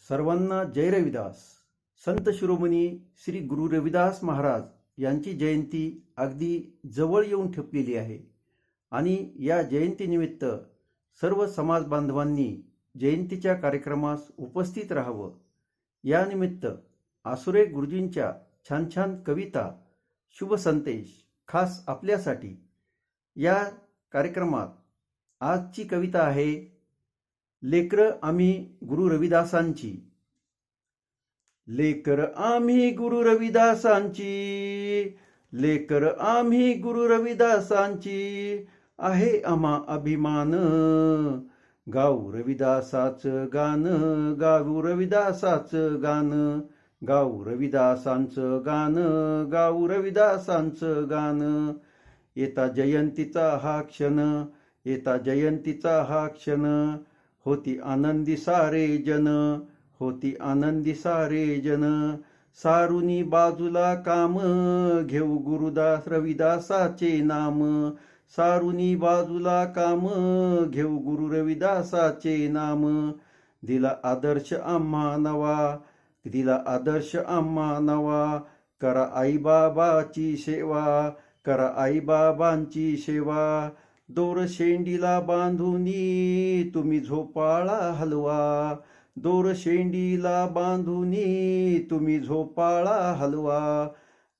सर्वांना जय रविदास. संत शिरोमणी श्री गुरु रविदास महाराज यांची जयंती अगदी जवळ येऊन ठेपलेली आहे आणि या जयंतीनिमित्त सर्व समाज बांधवांनी जयंतीच्या कार्यक्रमास उपस्थित राहावं. या निमित्त आसुरे गुरुजींच्या छान छान कविता, शुभ संदेश खास आपल्यासाठी. या कार्यक्रमात आजची कविता आहे लेकर आम्ही गुरु रविदासांची. लेकर आम्ही गुरु रविदासांची, लेकर आम्ही गुरु रविदासांची, आहे आम्हा अभिमान. गाऊ रविदासाचं गान, गाऊ रविदासाचं गान, गाऊ रविदासांचं गान, गाऊ रविदासांचं गान. येता जयंतीचा हा क्षण, येता जयंतीचा हा क्षण, होती आनंदी सारे जन, होती आनंदी सारे जन. सारुनी बाजूला काम, घेऊ गुरुदास रविदासाचे नाम. सारुनी बाजूला काम, घेऊ गुरु रविदासाचे नाम. दिला आदर्श आम्हा नवा, दिला आदर्श आम्हा नवा. करा आई बाबाची सेवा, करा आई बाबांची सेवा. दोर शेंडीला बांधुनी तुम्ही झोपाळा हलवा, दोर शेंडीला बांधुनी तुम्ही झोपाळा हलवा.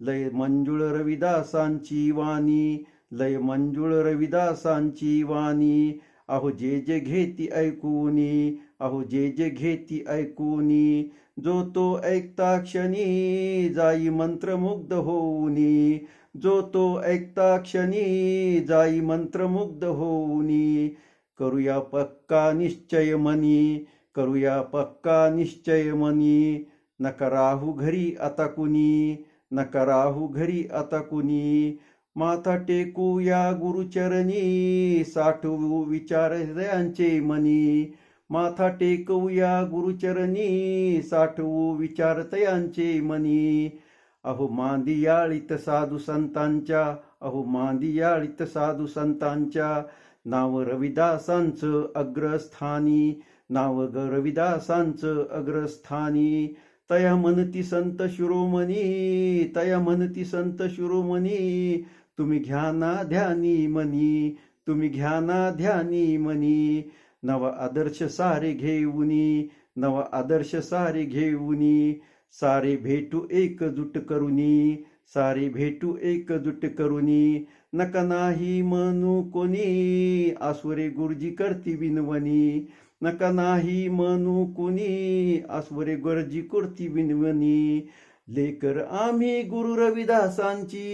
लय मंजुळ रविदासांची वाणी, लय मंजुळ रविदासांची वाणी. अहो जे जे घेती ऐकूनी, अहो जे जे घेती ऐकूनी. जो तो ऐकता क्षणी जाई मंत्रमुग्ध होऊनी, जो तो ऐकता क्षणी जाई मंत्रमुग्ध होऊनी. करूया पक्का निश्चय मनी, करूया पक्का निश्चय मनी. नका राहू घरी आता कुणी, नका राहू घरी आता कुणी. माथा टेकूया गुरुचरणी, साठवू विचार त्यांचे मनी. माथा टेकूया गुरुचरणी, साठवू विचार त्यांचे मनी. अहो मांदियाळीत साधू संतांच्या, अहो मांदियाळीत साधू संतांच्या. नाव रविदासांचं अग्रस्थानी, नाव रविदासांचं अग्रस्थानी. तया म्हणती संत शिरोमणी, तया म्हणती संत शिरोमणी. तुम्ही घ्या ना ध्यानी मनी, तुम्ही घ्या ना ध्यानी मनी. नवा आदर्श सारे घेऊनी, नवा आदर्श सारे घेऊनी. सारे भेटू एकजूट करुनी, सारे भेटू एकजूट करुनी. नका नाही म्हणू कोणी, आसुरे गुरुजी करती विनवणी. नका नाही म्हणू कोणी, आसुरे गुरुजी करती विनवणी. लेकर आम्ही गुरु रविदासांची,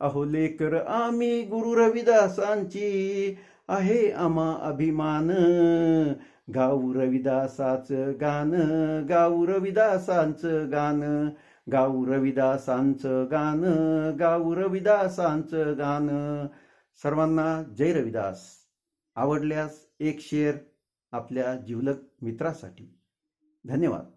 अहो लेकर आम्ही गुरु रविदासांची, आहे आम्हा अभिमान. गाऊ रविदासाचं गान, गाऊ रविदासांचं गान, गाऊ रविदासांचं गान, गाऊ रविदासांचं गान. सर्वांना जय रविदास. आवडल्यास एक शेअर आपल्या जिवलग मित्रासाठी. धन्यवाद.